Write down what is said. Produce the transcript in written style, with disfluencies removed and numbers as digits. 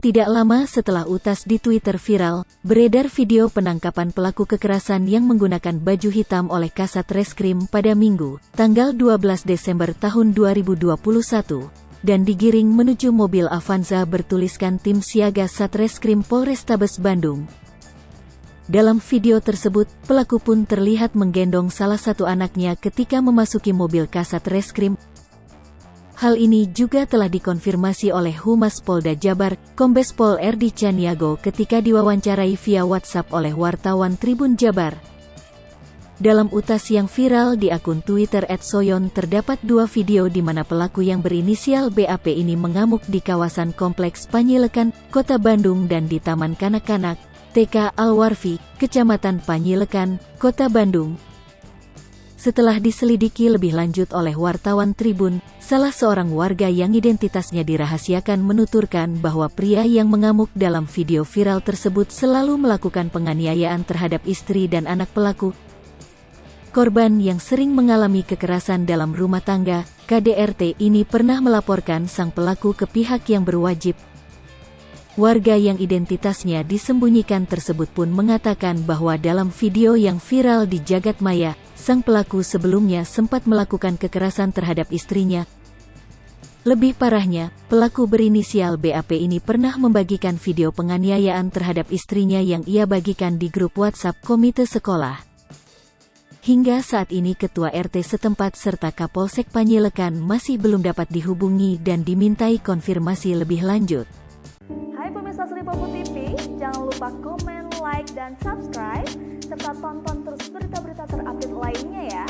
Tidak lama setelah utas di Twitter viral, beredar video penangkapan pelaku kekerasan yang menggunakan baju hitam oleh Kasat Reskrim pada Minggu, tanggal 12 Desember tahun 2021, dan digiring menuju mobil Avanza bertuliskan Tim Siaga Satreskrim Polrestabes Bandung. Dalam video tersebut, pelaku pun terlihat menggendong salah satu anaknya ketika memasuki mobil Kasat Reskrim. Hal ini juga telah dikonfirmasi oleh Humas Polda Jabar, Kombes Pol Erdi Caniago ketika diwawancarai via WhatsApp oleh wartawan Tribun Jabar. Dalam utas yang viral di akun Twitter @soyon terdapat dua video di mana pelaku yang berinisial BAP ini mengamuk di kawasan Kompleks Panyilekan, Kota Bandung dan di Taman Kanak-Kanak, TK Al-Warfi, Kecamatan Panyilekan, Kota Bandung. Setelah diselidiki lebih lanjut oleh wartawan Tribun, salah seorang warga yang identitasnya dirahasiakan menuturkan bahwa pria yang mengamuk dalam video viral tersebut selalu melakukan penganiayaan terhadap istri dan anak pelaku. Korban yang sering mengalami kekerasan dalam rumah tangga, KDRT ini pernah melaporkan sang pelaku ke pihak yang berwajib. Warga yang identitasnya disembunyikan tersebut pun mengatakan bahwa dalam video yang viral di jagat maya, sang pelaku sebelumnya sempat melakukan kekerasan terhadap istrinya. Lebih parahnya, pelaku berinisial BAP ini pernah membagikan video penganiayaan terhadap istrinya yang ia bagikan di grup WhatsApp komite sekolah. Hingga saat ini Ketua RT setempat serta Kapolsek Panyilekan masih belum dapat dihubungi dan dimintai konfirmasi lebih lanjut. Hai pemirsa Selipopo TV, jangan lupa komen, like, dan subscribe, serta tonton terus berita-berita terupdate lainnya ya.